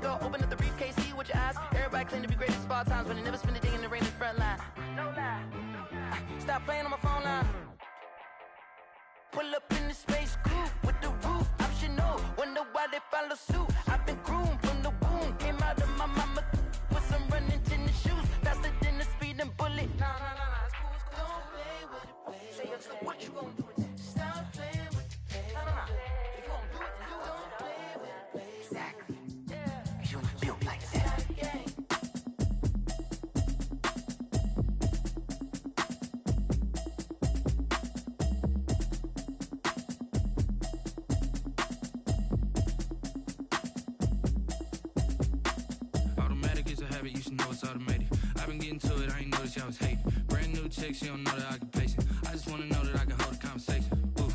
door, open up the briefcase, see what you ask. Everybody claim to be greatest of all times, but they never spend a day in the rain in the front line. No lie. Stop playing on my phone line. Pull up in the space coupe with the roof optional. Wonder why they follow suit. I've been groomed from the womb. Came out of my mama with some running tennis shoes. Faster than the speeding bullet. Nah, it's cool, it's cool. Don't play with it, play. Say so what you gonna do with it? Stop playing with it, play. Nah. If you gonna do it, then don't play with it, play. Exactly. Yeah. 'Cause you ain't built like that. You should know it's automated. I've been getting to it, I ain't noticed y'all was hating. Brand new chick, she don't know the occupation. I just wanna know that I can hold a conversation. Ooh,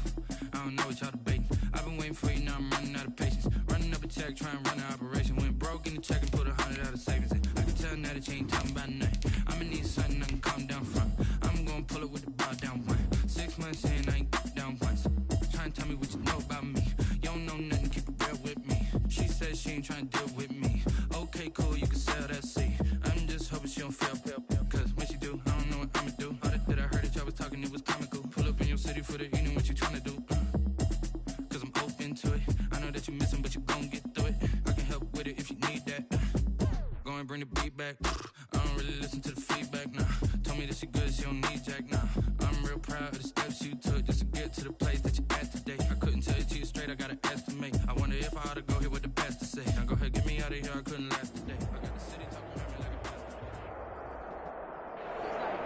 I don't know what y'all debating. I've been waiting for you, now I'm running out of patience. Running up a check, trying to run an operation. Went broke in the check and put 100 out of savings in. I can tell now that you ain't talking about nothing. I'ma need something I can calm down from. I'm gonna pull it with the bar down one. 6 months in, I ain't down once. Trying to tell me what you know about me. You don't know nothing, keep it real with me. She says she ain't trying to deal with me. Okay, cool, you can sell that seed. I'm just hoping she don't fail, cause when she do, I don't know what I'ma do. All that I heard that y'all was talking, it was comical. Pull up in your city for the evening, what you tryna do? Cause I'm open to it. I know that you missing, but you gon' get through it. I can help with it if you need that. Go and bring the beat back. I don't really listen to the feedback, nah. Told me that she good, she don't need jack, nah. I'm real proud of the steps you took just to get to the place that you at today. I couldn't tell it to you straight, I gotta estimate. I wonder if I ought to go here with the best to say. Now go ahead, get me out of here, I couldn't last today. I got the city talking about me like a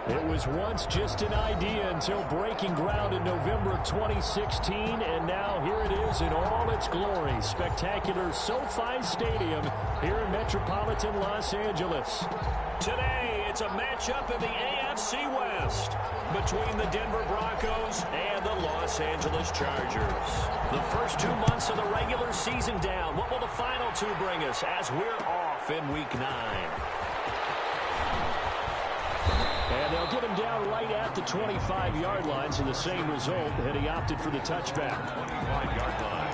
It was once just an idea until breaking ground in November of 2016, and now here it is in all its glory. Spectacular SoFi Stadium here in metropolitan Los Angeles. Today, it's a matchup in the AFC West between the Denver Broncos and the Los Angeles Chargers. The first 2 months of the regular season down. What will the final two bring us as we're off in Week 9? And they'll get him down right at the 25-yard line, so the same result, and he opted for the touchback. 25-yard line.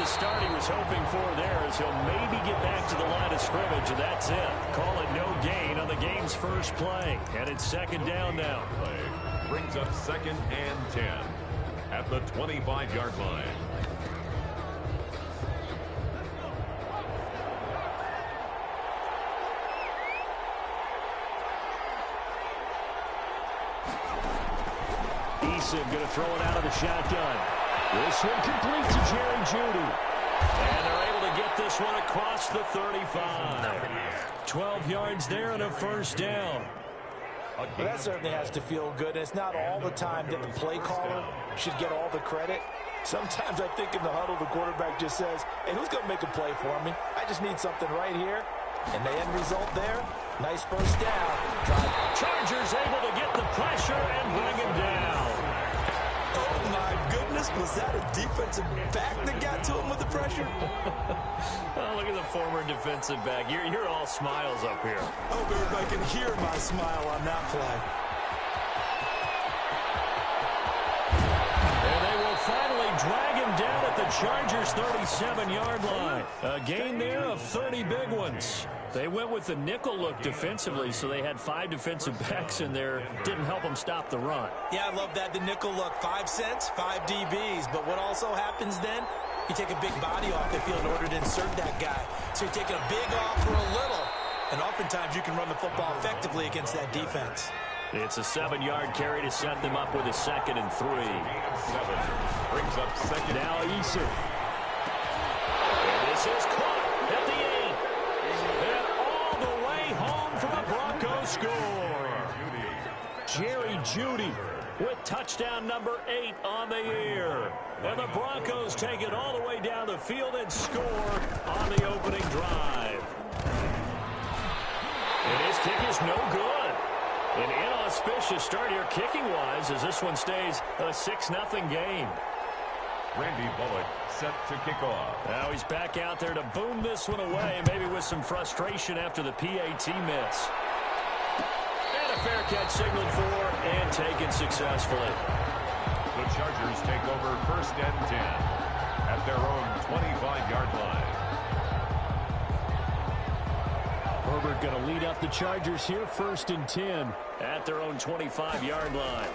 Start he was hoping for there as he'll maybe get back to the line of scrimmage, and that's it. Call it no gain on the game's first play, and it's second down now. Play brings up 2nd and 10 at the 25-yard line. Eason going to throw it out of the shotgun. This one complete to Jerry Jeudy. And they're able to get this one across the 35. 12 yards there and a first down. Well, that certainly has to feel good. It's not all the time that the play caller should get all the credit. Sometimes I think in the huddle, the quarterback just says, hey, who's going to make a play for me? I just need something right here. And the end result there, nice first down. Chargers able to get the pressure and bring him down. Oh, my goodness. Was that a defensive back that got to him with the pressure? Oh, look at the former defensive back. You're all smiles up here. I hope everybody can hear my smile on that play. And they will finally drag him down at the Chargers' 37-yard line. A gain there of 30 big ones. They went with the nickel look defensively, so they had 5 defensive backs in there. Didn't help them stop the run. Yeah, I love that, the nickel look. 5 cents, 5 DBs. But what also happens then, you take a big body off the field in order to insert that guy. So you're taking a big off for a little. And oftentimes you can run the football effectively against that defense. It's a 7-yard carry to set them up with a 2nd and 3. 7 brings up 2nd. Now Eason. And this is caught at the 8. And all the way home for the Broncos score. Jerry Jeudy with touchdown number 8 on the year. And the Broncos take it all the way down the field and score on the opening drive. And his kick is no good. An inauspicious start here kicking-wise as this one stays a 6-0 game. Randy Bullock set to kick off. Now he's back out there to boom this one away, maybe with some frustration after the PAT miss. And a fair catch signaled for and taken successfully. The Chargers take over 1st and 10 at their own 25-yard line. Herbert going to lead up the Chargers here, 1st and 10 at their own 25-yard line.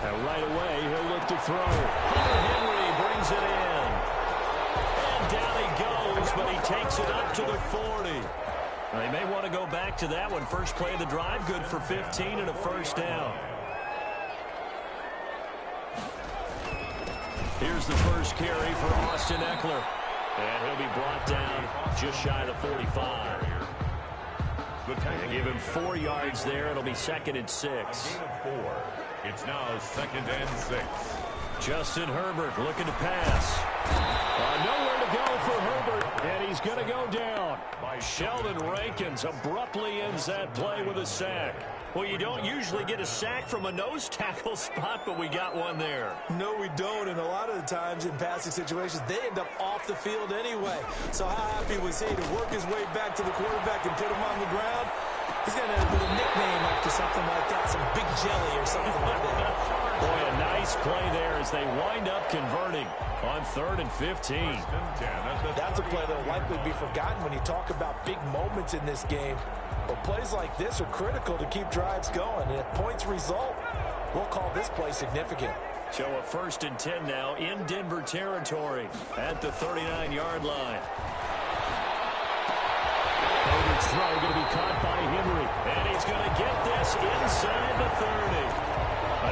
And right away, he'll look to throw. Hunter Henry brings it in. And down he goes, but he takes it up to the 40. They may want to go back to that one. First play of the drive, good for 15 and a 1st down. Here's the first carry for Austin Eckler. And he'll be brought down just shy of the 45. They give him 4 yards there. It'll be 2nd and 6. It's now 2nd and 6. Justin Herbert looking to pass. Nowhere to go for Herbert, and he's going to go down. Sheldon Rankins abruptly ends that play with a sack. Well, you don't usually get a sack from a nose tackle spot, but we got one there. No, we don't, and a lot of the times in passing situations, they end up off the field anyway. So how happy was he to work his way back to the quarterback and put him on the ground? He's going to have a nickname after something like that, some Big Jelly or something like that. Boy, a nice play there as they wind up converting on 3rd and 15. That's a play that will likely be forgotten when you talk about big moments in this game. But plays like this are critical to keep drives going. And if points result, we'll call this play significant. So a 1st and 10 now in Denver territory at the 39-yard line. Herbert's throw going to be caught by Henry. And he's going to get this inside the 30.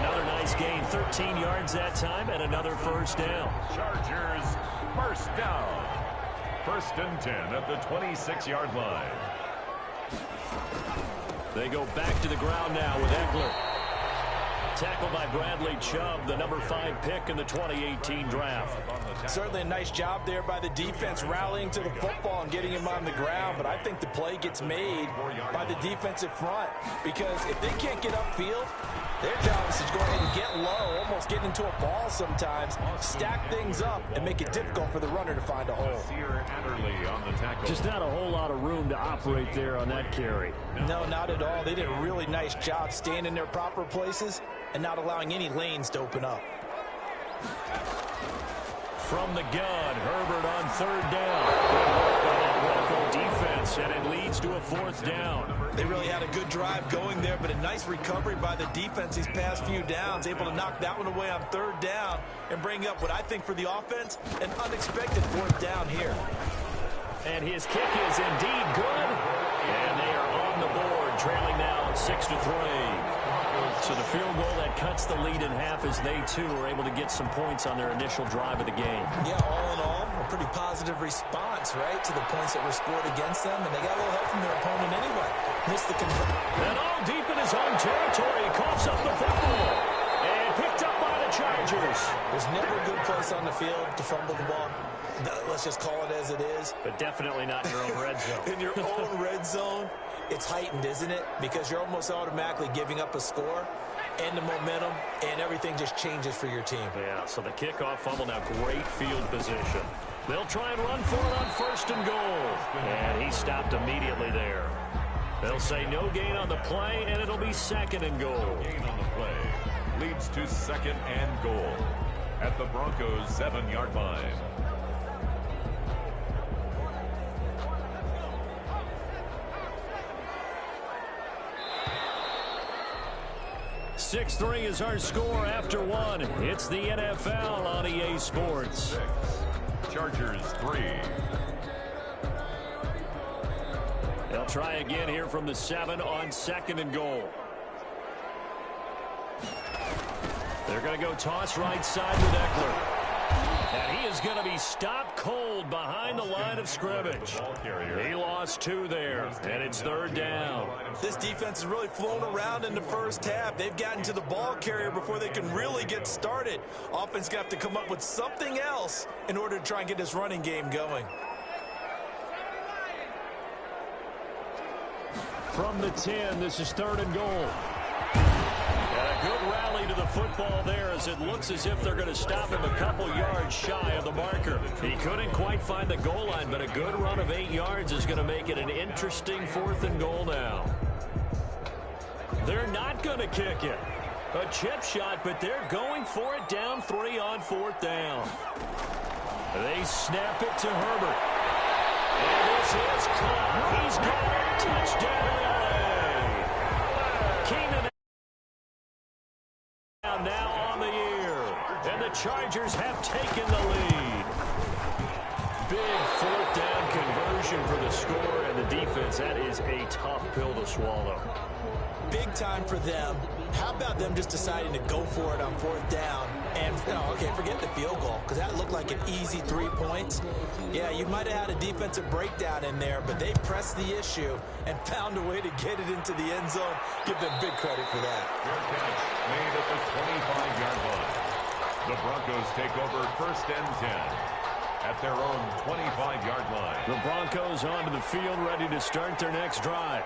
Another nice gain, 13 yards that time, and another 1st down. Chargers, 1st down. 1st and 10 at the 26-yard line. They go back to the ground now with Eckler. Tackled by Bradley Chubb, the number 5 pick in the 2018 draft. Certainly a nice job there by the defense rallying to the football and getting him on the ground, but I think the play gets made by the defensive front because if they can't get upfield, their job is to go ahead and get low, almost get into a ball sometimes, stack things up, and make it difficult for the runner to find a hole. Just not a whole lot of room to operate there on that carry. No, not at all. They did a really nice job staying in their proper places and not allowing any lanes to open up. From the gun, Herbert on 3rd down. Defense, and it leads to a 4th down. They really had a good drive going there, but a nice recovery by the defense these past few downs, able to knock that one away on 3rd down and bring up what I think for the offense, an unexpected 4th down here. And his kick is indeed good, and they are on the board, trailing now 6-3. So the field goal that cuts the lead in half as they, too, are able to get some points on their initial drive of the game. Yeah, all in all, a pretty positive response, right, to the points that were scored against them, and they got a little help from their opponent anyway. Missed the conversion. And all deep in his own territory, he coughs up the football. And picked up by the Chargers. There's never a good place on the field to fumble the ball. Let's just call it as it is. But definitely not in your own red zone. In your own red zone, it's heightened, isn't it? Because you're almost automatically giving up a score and the momentum, and everything just changes for your team. Yeah, so the kickoff fumble, now great field position. They'll try and run for it on 1st and goal. And he stopped immediately there. They'll say no gain on the play, and it'll be 2nd and goal. Gain on the play leads to 2nd and goal at the Broncos' 7-yard line. 6-3 is our score after 1. It's the NFL on EA Sports. 6, Chargers 3. They'll try again here from the 7 on 2nd and goal. They're going to go toss right side with Eckler. And he is going to be stopped cold behind the line of scrimmage. He lost 2 there, and it's 3rd down. This defense has really flown around in the first half. They've gotten to the ball carrier before they can really get started. Offense going to have to come up with something else in order to try and get this running game going. From the 10, this is 3rd and goal. And a good rally to the football there as it looks as if they're going to stop him a couple yards shy of the marker. He couldn't quite find the goal line, but a good run of 8 yards is going to make it an interesting 4th and goal now. They're not going to kick it. A chip shot, but they're going for it down 3 on 4th down. They snap it to Herbert. And this is caught. He's got it. Touchdown, LA. Keenan now on the year. And the Chargers have taken the lead. Big 4th down conversion for the score, and the defense, that is a tough pill to swallow. Big time for them. How about them just deciding to go for it on 4th down? And, okay, forget the field goal, because that looked like an easy 3 points. Yeah, you might have had a defensive breakdown in there, but they pressed the issue and found a way to get it into the end zone. Give them big credit for that. Fair catch made at the 25-yard line. The Broncos take over 1st and 10 at their own 25-yard line. The Broncos onto the field, ready to start their next drive.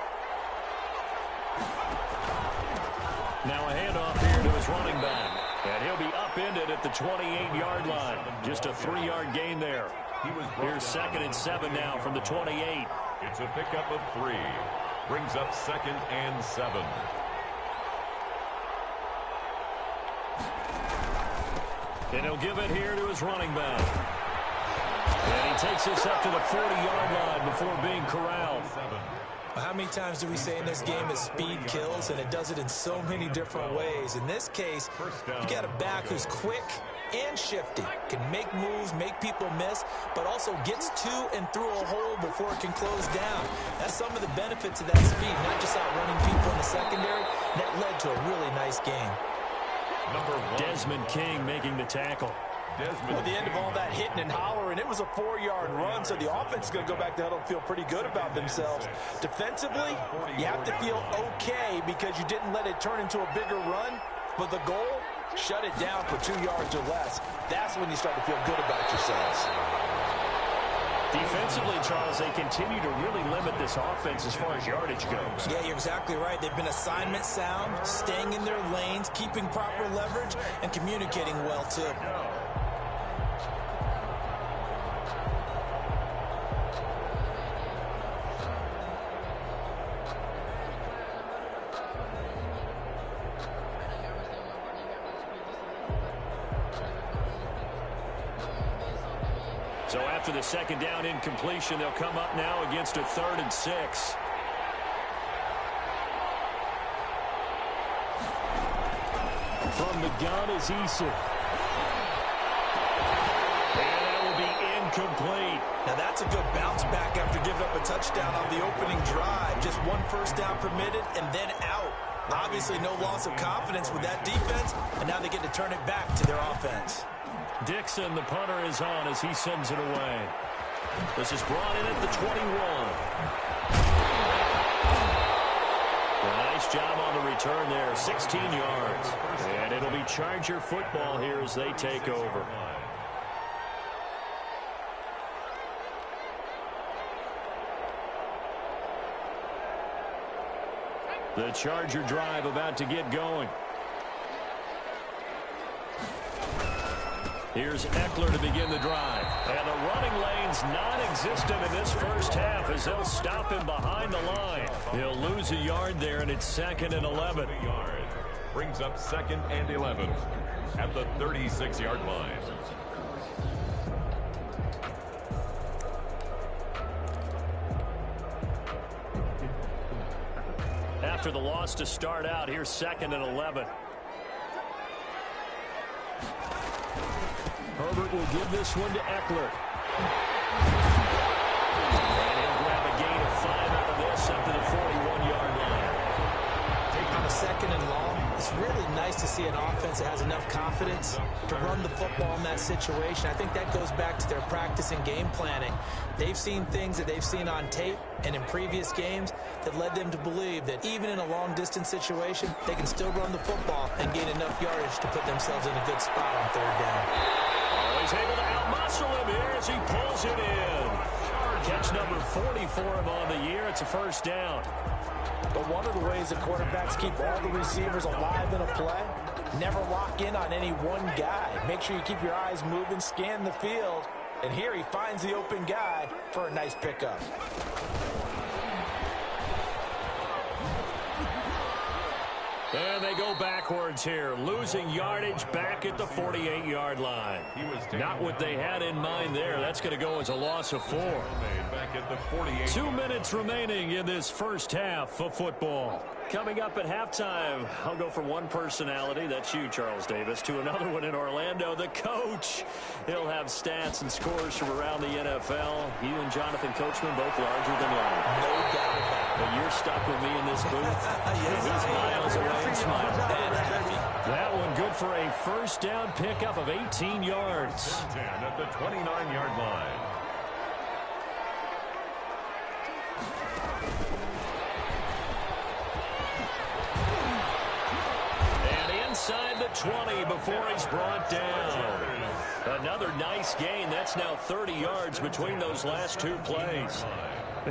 Now a handoff here to his running back. And he'll be upended at the 28-yard line. Just a 3-yard gain there. Here's 2nd and 7 now from the 28. It's a pickup of 3. Brings up 2nd and 7. And he'll give it here to his running back. And he takes this up to the 40-yard line before being corralled. How many times do we say in this game that speed kills, and it does it in so many different ways? In this case, you got a back who's quick and shifty, can make moves, make people miss, but also gets to and through a hole before it can close down. That's some of the benefits of that speed, not just outrunning people in the secondary. That led to a really nice game. Desmond King making the tackle. Well, at the end of all that hitting and hollering, it was a 4-yard run, so the offense is going to go back to huddle and feel pretty good about themselves. Defensively, you have to feel okay because you didn't let it turn into a bigger run, but the goal, shut it down for 2 yards or less. That's when you start to feel good about yourselves. Defensively, Charles, they continue to really limit this offense as far as yardage goes. Yeah, you're exactly right. They've been assignment sound, staying in their lanes, keeping proper leverage, and communicating well, too. So after the 2nd down incompletion, they'll come up now against a 3rd and 6. From the gun is Eason. And that will be incomplete. Now that's a good bounce back after giving up a touchdown on the opening drive. Just 1 first down permitted and then out. Obviously no loss of confidence with that defense, and now they get to turn it back to their offense. Dixon, the punter, is on as he sends it away. This is brought in at the 21. A nice job on the return there, 16 yards. And it'll be Charger football here as they take over. The Charger drive about to get going. Here's Eckler to begin the drive. And the running lane's non-existent in this first half as they'll stop him behind the line. He'll lose a yard there, and it's 2nd and 11. Brings up 2nd and 11 at the 36-yard line. After the loss to start out, here's 2nd and 11. Herbert will give this one to Eckler. And he'll grab a gain of 5 out of this up to the 41-yard line. On a 2nd and long, it's really nice to see an offense that has enough confidence to run the football in that situation. I think that goes back to their practice and game planning. They've seen things that they've seen on tape and in previous games that led them to believe that even in a long-distance situation, they can still run the football and gain enough yardage to put themselves in a good spot on 3rd down. He's able to outmuscle him here as he pulls it in. Catch number 40 for him on the year. It's a first down. But one of the ways that quarterbacks keep all the receivers alive in a play, never lock in on any one guy. Make sure you keep your eyes moving, scan the field. And here he finds the open guy for a nice pickup. And they go backwards here, losing yardage back at the 48-yard line. Not what they had in mind there. That's going to go as a loss of 4. Back at the 48. 2 minutes remaining in this first half of football. Coming up at halftime, I'll go from one personality, that's you, Charles Davis, to another one in Orlando, the coach. He'll have stats and scores from around the NFL. You and Jonathan Coachman both larger than life. No doubt about it. But you're stuck with me in this booth. Yes, He's miles away and smiling. And happy. That one good for a first down pickup of 18 yards. 10 at the 29-yard line. Inside the 20 before he's brought down. Another nice gain. That's now 30 yards between those last two plays.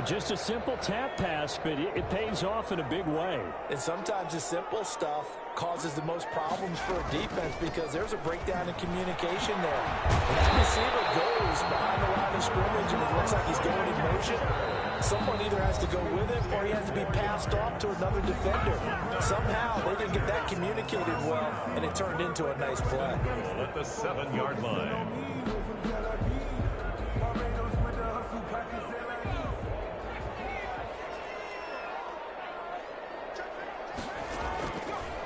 Just a simple tap pass, but it pays off in a big way. And sometimes the simple stuff causes the most problems for a defense because there's a breakdown in communication there. When that receiver goes behind the line of scrimmage and it looks like he's going in motion, someone either has to go with him or he has to be passed off to another defender. Somehow they didn't get that communicated well, and it turned into a nice play. At the 7-yard line.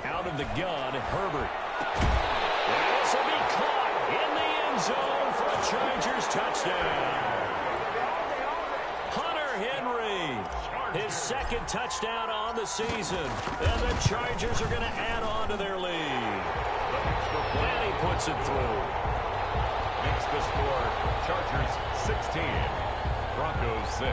Out of the gun, Herbert. This will be caught in the end zone for a Chargers touchdown. Henry, his second touchdown on the season. And the Chargers are going to add on to their lead. And he puts it through. Makes the score Chargers 16, Broncos 6.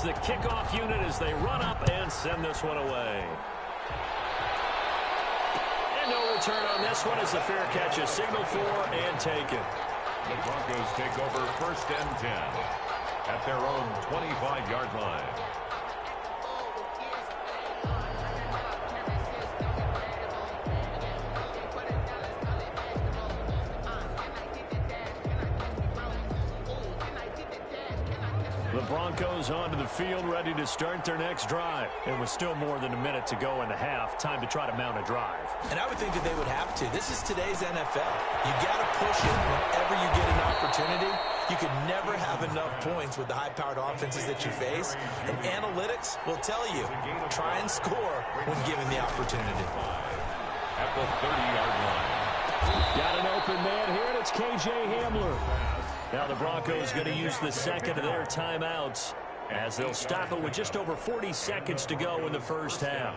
The kickoff unit as they run up and send this one away. And no return on this one as the fair catch is signaled for and taken. The Broncos take over first and 10 at their own 25-yard line. The Broncos onto the field, ready to start their next drive. And with still more than a minute to go in the half, time to try to mount a drive. And I would think that they would have to. This is today's NFL. You got to push it whenever you get an opportunity. You could never have enough points with the high-powered offenses that you face. And analytics will tell you, try and score when given the opportunity. At the 30-yard line. Got an open man here, and it's K.J. Hamler. Now the Broncos going to use the second of their timeouts as they'll stop it with just over 40 seconds to go in the first half.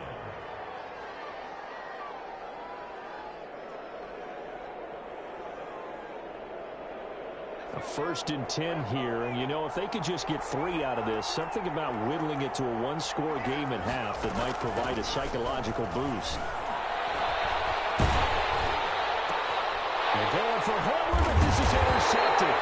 A 1st and 10 here, and you know, if they could just get 3 out of this, something about whittling it to a one-score game at half that might provide a psychological boost. They're going for Hamler, but this is intercepted.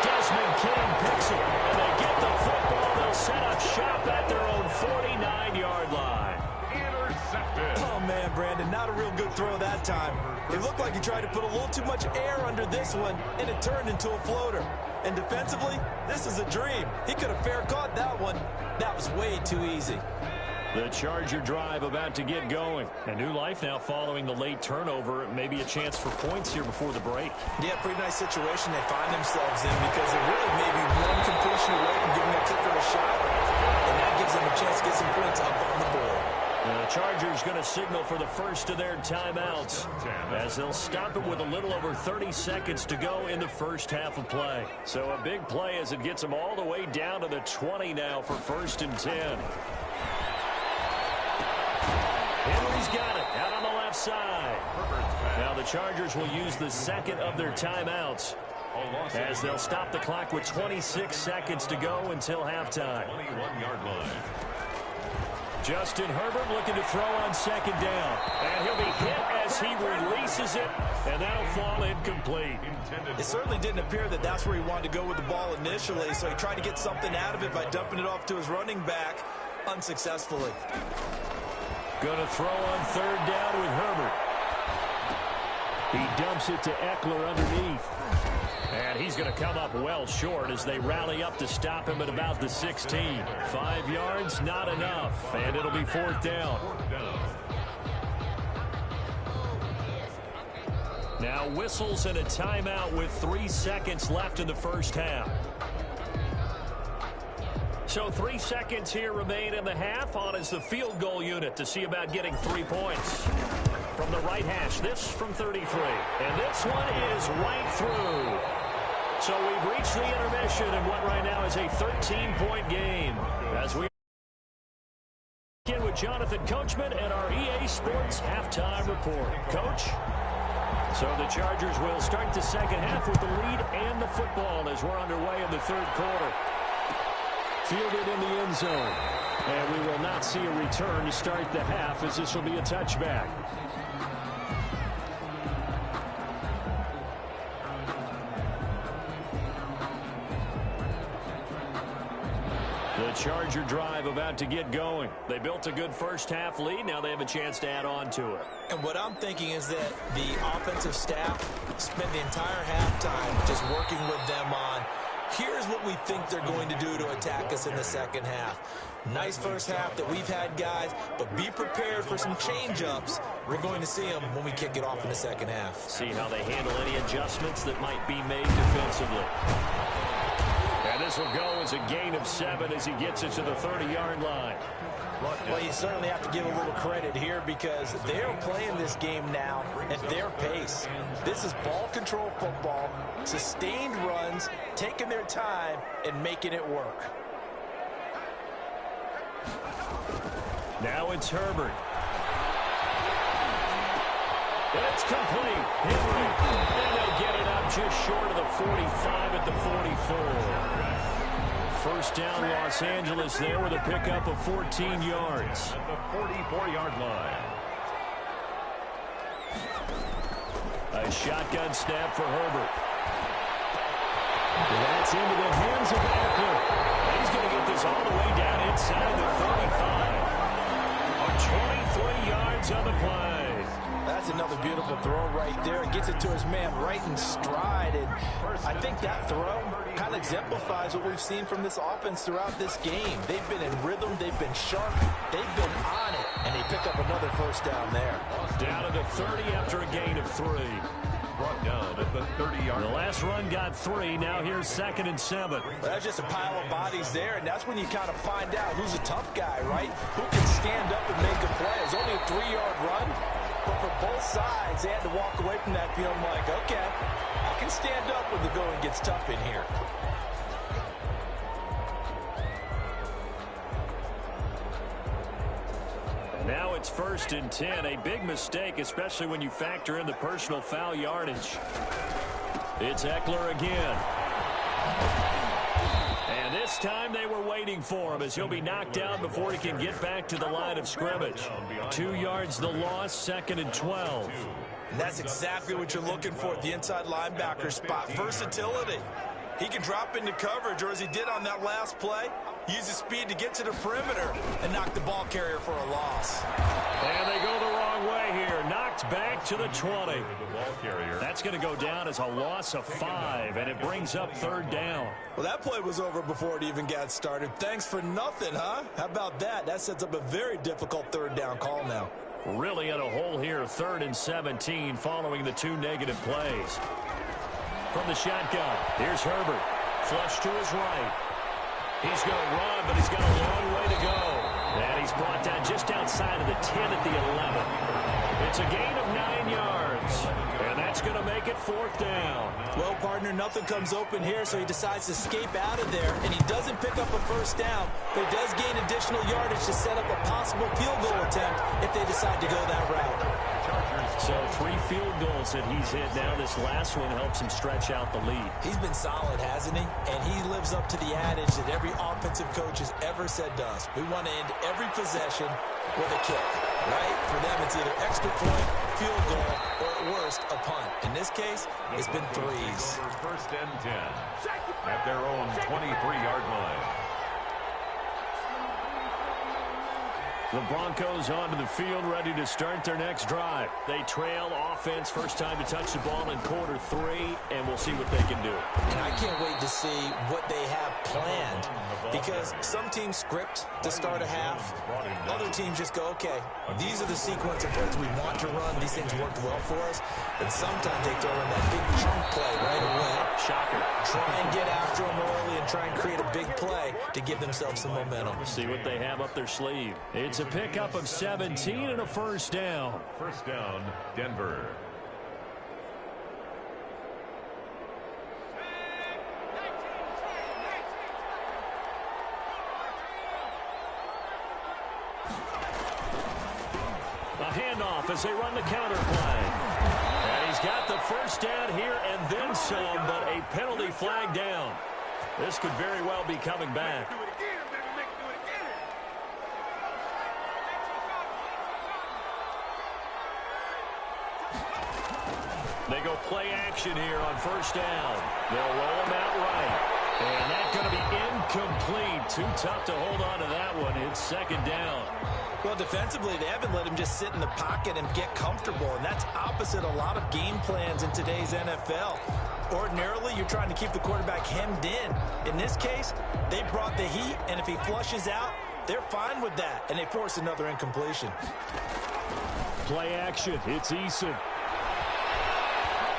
Desmond King picks it, and they get the football. They'll set up shop at their own 49-yard line. Intercepted. Oh, man, Brandon, not a real good throw that time. It looked like he tried to put a little too much air under this one, and it turned into a floater. And defensively, this is a dream. He could have fair caught that one. That was way too easy. The Charger drive about to get going. A new life now following the late turnover. Maybe a chance for points here before the break. Yeah, pretty nice situation they find themselves in because it really may be one completion away from giving a kicker a shot. And that gives them a chance to get some points up on the board. The Chargers going to signal for the first of their timeouts as they'll stop it with a little over 30 seconds to go in the first half of play. So a big play as it gets them all the way down to the 20 now for 1st and 10. Henry's got it out on the left side. Now the Chargers will use the second of their timeouts as they'll stop the clock with 26 seconds to go until halftime. 21-yard line. Justin Herbert looking to throw on second down. And he'll be hit as he releases it, and that'll fall incomplete. It certainly didn't appear that that's where he wanted to go with the ball initially, so he tried to get something out of it by dumping it off to his running back unsuccessfully. Going to throw on third down with Herbert. He dumps it to Eckler underneath. And he's going to come up well short as they rally up to stop him at about the 16. 5 yards, not enough, and it'll be fourth down. Now whistles and a timeout with 3 seconds left in the first half. So 3 seconds here remain in the half. On is the field goal unit to see about getting 3 points. From the right hash, this from 33. And this one is right through. So we've reached the intermission in what right now is a 13-point game. As we begin with Jonathan Coachman and our EA Sports halftime report. Coach? So the Chargers will start the second half with the lead and the football as we're underway in the third quarter. Fielded in the end zone. And we will not see a return to start the half as this will be a touchback. The Charger drive about to get going. They built a good first half lead. Now they have a chance to add on to it. And what I'm thinking is that the offensive staff spent the entire halftime just working with them on, here's what we think they're going to do to attack us in the second half. Nice first half that we've had, guys, but be prepared for some change-ups. We're going to see them when we kick it off in the second half. See how they handle any adjustments that might be made defensively. And this will go as a gain of 7 as he gets it to the 30-yard line. Well, you certainly have to give a little credit here because they're playing this game now at their pace. This is ball control football, sustained runs, taking their time, and making it work. Now it's Herbert. It's complete. Henry. And they'll get it up just short of the 45 at the 44. First down, Los Angeles there with a pickup of 14 yards. At the 44-yard line. A shotgun snap for Herbert. That's into the hands of Eckler. He's going to get this all the way down inside the 35. 23 yards on the play. That's another beautiful throw right there. It gets it to his man right in stride. And I think that throw kind of exemplifies what we've seen from this offense throughout this game. They've been in rhythm. They've been sharp. They've been on it. And they pick up another first down there. Down to the 30 after a gain of 3. Brought down at the 30-yard line. The last run got 3. Now here's 2nd and 7. Well, that's just a pile of bodies there, and that's when you kind of find out who's a tough guy, right? Who can stand up and make a play. It's only a 3-yard run, but for both sides, they had to walk away from that feeling like, okay, I can stand up when the going gets tough in here. Now it's 1st and 10. A big mistake, especially when you factor in the personal foul yardage. It's Eckler again. And this time they were waiting for him as he'll be knocked down before he can get back to the line of scrimmage. 2 yards the loss, 2nd and 12. And that's exactly what you're looking for at the inside linebacker spot. Versatility. He can drop into coverage, or as he did on that last play, use his speed to get to the perimeter and knock the ball carrier for a loss. And they go the wrong way here. Knocked back to the 20. That's going to go down as a loss of 5, and it brings up 3rd down. Well, that play was over before it even got started. Thanks for nothing, huh? How about that? That sets up a very difficult 3rd down call now. Really in a hole here, 3rd and 17 following the 2 negative plays. From the shotgun, here's Herbert. Flush to his right. He's going to run, but he's got a long way to go. And he's brought down just outside of the 10 at the 11. It's a gain of 9 yards. And that's going to make it 4th down. Well, partner, nothing comes open here, so he decides to escape out of there. And he doesn't pick up a first down, but he does gain additional yardage to set up a possible field goal attempt if they decide to go that route. So 3 field goals that he's hit now. This last one helps him stretch out the lead. He's been solid, hasn't he? And he lives lives up to the adage that every offensive coach has ever said to us. We want to end every possession with a kick, right? For them, it's either extra point, field goal, or at worst, a punt. In this case, it's been threes. First and 10 at their own 23-yard line. The Broncos onto the field, ready to start their next drive. They trail offense, first time to touch the ball in quarter 3, and we'll see what they can do. And I can't wait to see what they have planned, because some teams script to start a half. Other teams just go, okay, these are the sequence of plays we want to run. These things worked well for us. And sometimes they throw in that big chunk play right away. Shocker. Try and get after them early and try and create a big play to give themselves some momentum. See what they have up their sleeve. It's a pickup of 17 and a first down. First down, Denver. A handoff as they run the counter play. And he's got the first down here and then some, but a penalty flag down. This could very well be coming back. They go play action here on first down. They'll roll him out right. And that's going to be incomplete. Too tough to hold on to that one. It's second down. Well, defensively, they haven't let him just sit in the pocket and get comfortable, and that's opposite a lot of game plans in today's NFL. Ordinarily, you're trying to keep the quarterback hemmed in. In this case, they brought the heat, and if he flushes out, they're fine with that, and they force another incompletion. Play action. It's Eason.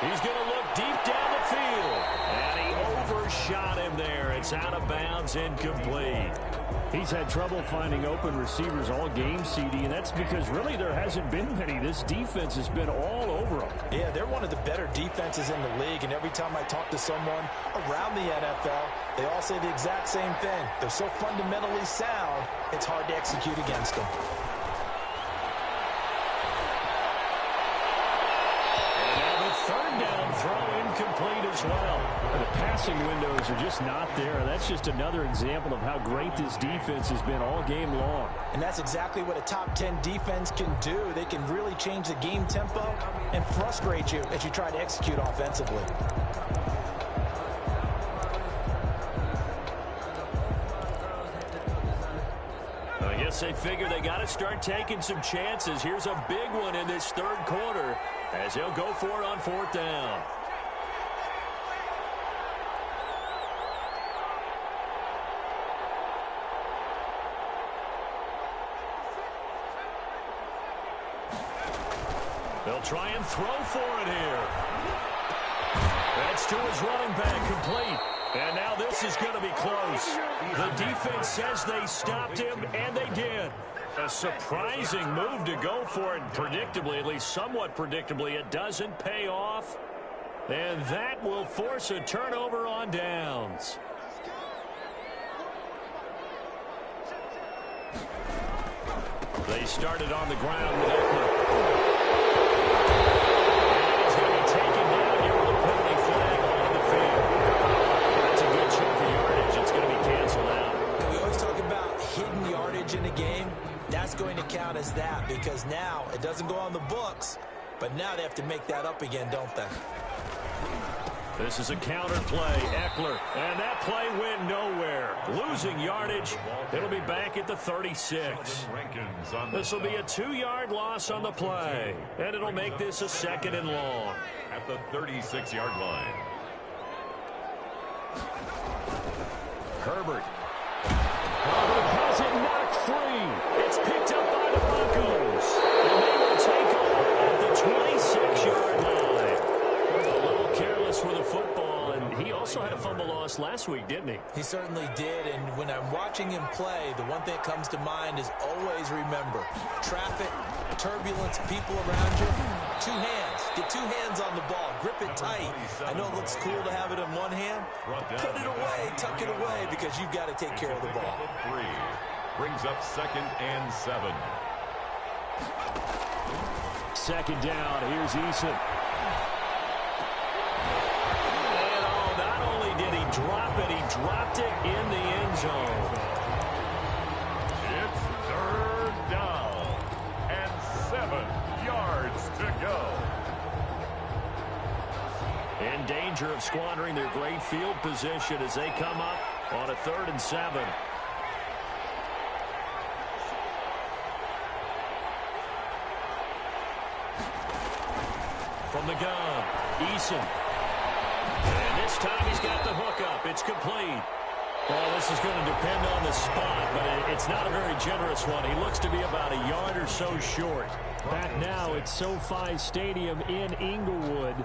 He's going to look deep down the field. And he overshot him there. It's out of bounds, incomplete. He's had trouble finding open receivers all game, CD, and that's because really there hasn't been many. This defense has been all over them. Yeah, they're one of the better defenses in the league, and every time I talk to someone around the NFL, they all say the exact same thing. They're so fundamentally sound, it's hard to execute against them. Third down throw incomplete as well. The passing windows are just not there. That's just another example of how great this defense has been all game long. And that's exactly what a top 10 defense can do. They can really change the game tempo and frustrate you as you try to execute offensively. I guess they figure they got to start taking some chances. Here's a big one in this third quarter as they'll go for it on fourth down. They'll try and throw for it here. That's to his running back, complete. And now this is going to be close. The defense says they stopped him, and they did. A surprising move to go for it. Predictably, at least somewhat predictably, it doesn't pay off. And that will force a turnover on downs. They started on the ground with Eckler. And he's going to be taken down here with a penalty flag on the field. That's a good chunk of yardage. It's going to be canceled out. And we always talk about hidden yardage in a game. That's going to count as that because now it doesn't go on the books, but now they have to make that up again, don't they? This is a counter play, Eckler, and that play went nowhere. Losing yardage, it'll be back at the 36. This will be a 2-yard loss on the play, and it'll make this a second and long. At the 36-yard line. Herbert. Herbert has it knocked free. It's picked up by the Broncos, and they will take over at the 26-yard line. A little careless with the football, and he also had a fumble loss last week, didn't he? He certainly did, and when I'm watching him play, the one thing that comes to mind is always remember, traffic, turbulence, people around you, 2 hands. Get 2 hands on the ball. Grip it tight. I know it looks cool to have it in one hand. Put it away, tuck it away, because you've got to take care of the ball. 3 brings up 2nd and 7. Second down, here's Eason. drop it. He dropped it in the end zone. It's 3rd down and 7 yards to go. In danger of squandering their great field position as they come up on a 3rd and 7. From the gun, Eason. And this time he's got the hook up. It's complete. Well, this is going to depend on the spot, but it's not a very generous one. He looks to be about a yard or so short. Back now at SoFi Stadium in Inglewood.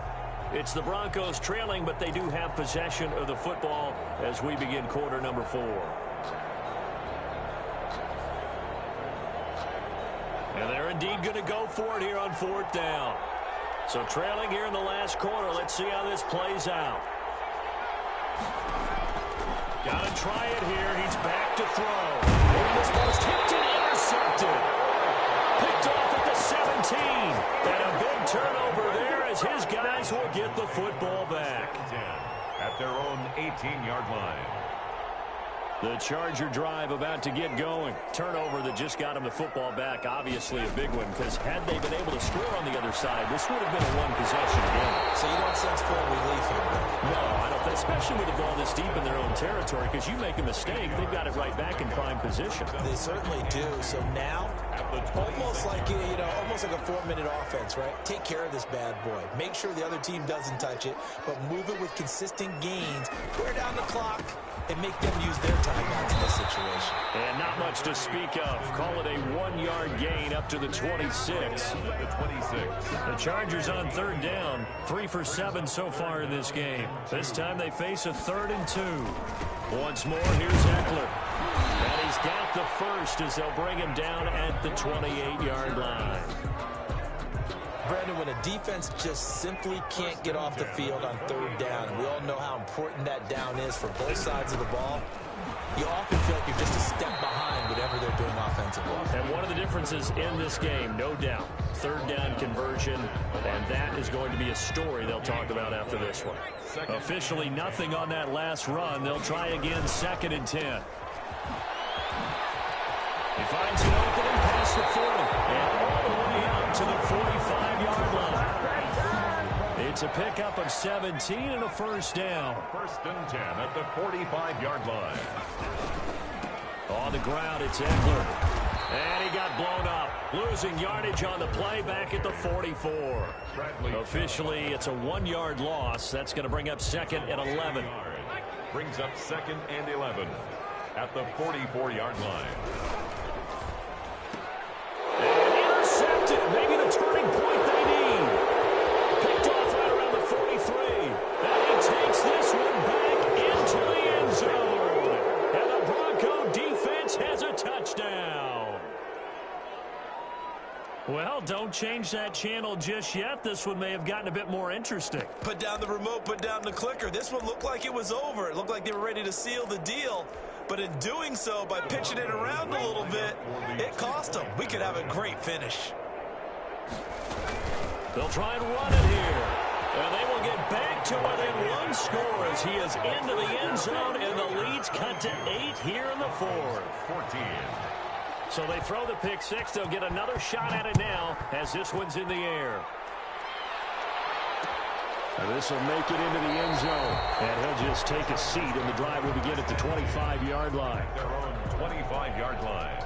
It's the Broncos trailing, but they do have possession of the football as we begin quarter number 4. And they're indeed going to go for it here on 4th down. So trailing here in the last quarter. Let's see how this plays out. Got to try it here. He's back to throw. And this ball's tipped and intercepted. Picked off at the 17. And a big turnover there as his guys will get the football back. At their own 18-yard line. The Charger drive about to get going. Turnover that just got him the football back. Obviously a big one, because had they been able to score on the other side, this would have been a one-possession game. So you don't sense full relief here, No, I don't. Especially with the ball this deep in their own territory, because you make a mistake, they've got it right back in prime position. They certainly do. So now, almost like almost like a 4-minute offense, right? Take care of this bad boy. Make sure the other team doesn't touch it, but move it with consistent gains. Wear down the clock and make them use their timeouts in this situation. And not much to speak of. Call it a 1-yard gain up to the 26. The Chargers on 3rd down. 3 for 7 so far in this game. This time they face a 3rd and 2. Once more, here's Eckler. And he's got the first as they'll bring him down at the 28-yard line. Brandon, when a defense just simply can't get off the field on 3rd down, and we all know how important that down is for both sides of the ball, you often feel like you're just a step behind whatever they're doing offensively. And one of the differences in this game, no doubt, 3rd down conversion, and that is going to be a story they'll talk about after this one. Officially nothing on that last run. They'll try again, 2nd and 10. He finds an opening past the 40, and all the way out to the 45-yard line. It's a pickup of 17 and a 1st down. 1st and 10 at the 45-yard line. On the ground, it's Eckler. And he got blown up. Losing yardage on the play back at the 44. Officially, it's a 1-yard loss. That's going to bring up 2nd and 11. Brings up 2nd and 11 at the 44-yard line. Intercepted. Maybe the turning point they need. Picked off right around the 43. And he takes this one back into the end zone. And the Bronco defense has a touchdown. Well, don't change that channel just yet. This one may have gotten a bit more interesting. Put down the remote, put down the clicker. This one looked like it was over. It looked like they were ready to seal the deal. But in doing so, by pitching it around a little bit, it cost them. We could have a great finish. They'll try and run it here. And they will get back to within 1 score as he is into the end zone, and the lead's cut to 8 here in the 4th. 14. So they throw the pick 6. They'll get another shot at it now as this one's in the air. And this will make it into the end zone. And he'll just take a seat, and the drive will begin at the 25-yard line. Their own 25-yard line.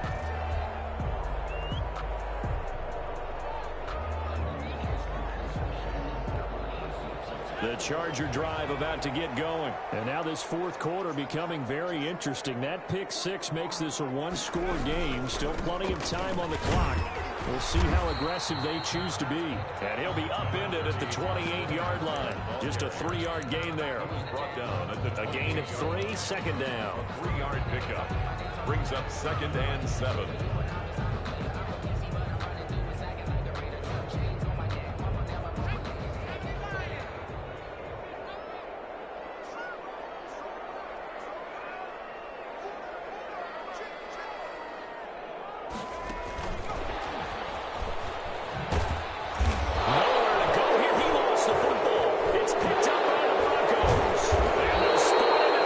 The Charger drive about to get going. And now this 4th quarter becoming very interesting. That pick 6 makes this a 1-score game. Still plenty of time on the clock. We'll see how aggressive they choose to be. And he'll be upended at the 28-yard line. Just a 3-yard gain there. Brought down at the A gain of 3, 2nd down. 3-yard pickup. Brings up 2nd and 7. Nowhere to go here. He lost the football. It's picked up by the Broncos. And they'll start him at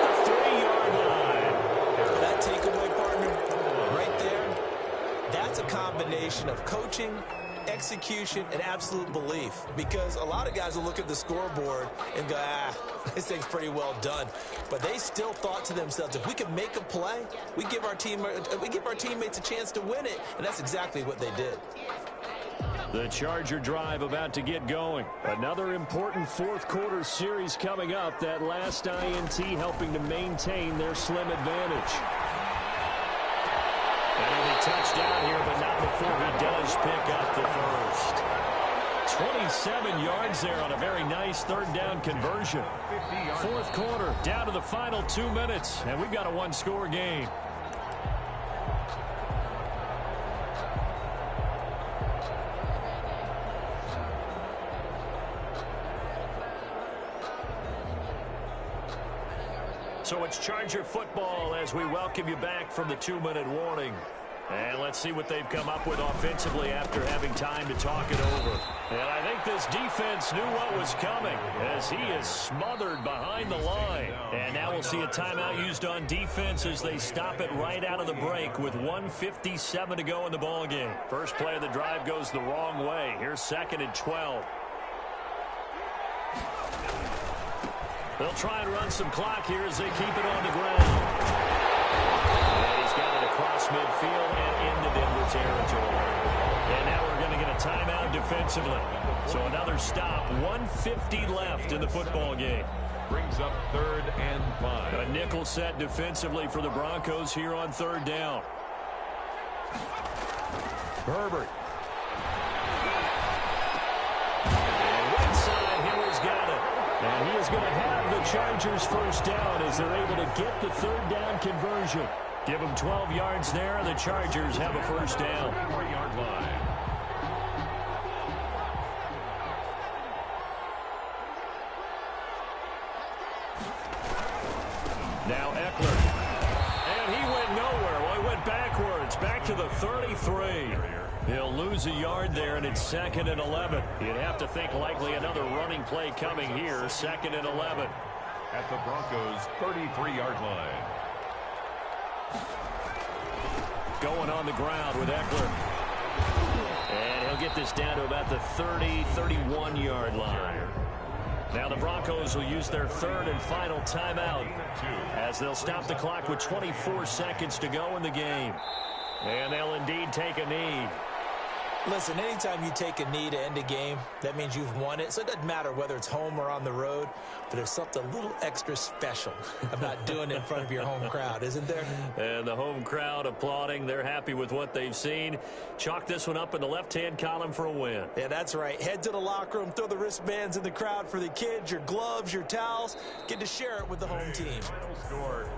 combination of coaching, execution, and absolute belief, because a lot of guys will look at the scoreboard and go, this thing's pretty well done. But they still thought to themselves, if we can make a play, we give our teammates a chance to win it, and that's exactly what they did. The Charger drive about to get going. Another important fourth quarter series coming up. That last INT helping to maintain their slim advantage. And he'll be touched down here, but not before he does pick up the first. 27 yards there on a very nice third down conversion. Fourth quarter, down to the final 2 minutes, and we've got a one-score game. So it's Charger football as we welcome you back from the 2-minute warning. And let's see what they've come up with offensively after having time to talk it over. And I think this defense knew what was coming as he is smothered behind the line. And now we'll see a timeout used on defense as they stop it right out of the break with 1:57 to go in the ballgame. First play of the drive goes the wrong way. Here's 2nd and 12. They'll try and run some clock here as they keep it on the ground. And he's got it across midfield and into Denver territory. And now we're going to get a timeout defensively. So another stop. 1:50 left in the football game. Brings up 3rd and 5. A nickel set defensively for the Broncos here on 3rd down. Herbert. And right side, Hiller's got it. And he is going to have the Chargers first down as they're able to get the 3rd down conversion. Give them 12 yards there, and the Chargers have a first down. 3-yard line. Now Eckler. And he went nowhere. Well, he went backwards, back to the 33. He'll lose a yard there, and it's 2nd and 11. You'd have to think likely another running play coming here, 2nd and 11. At the Broncos' 33-yard line. Going on the ground with Eckler. And he'll get this down to about the 30, 31-yard line. Now the Broncos will use their 3rd and final timeout as they'll stop the clock with 24 seconds to go in the game. And they'll indeed take a knee. Listen, anytime you take a knee to end a game, that means you've won it. So it doesn't matter whether it's home or on the road, but there's something a little extra special about doing it in front of your home crowd, isn't there? And the home crowd applauding. They're happy with what they've seen. Chalk this one up in the left-hand column for a win. Yeah, that's right. Head to the locker room, throw the wristbands in the crowd for the kids, your gloves, your towels. Get to share it with the home team. Final score,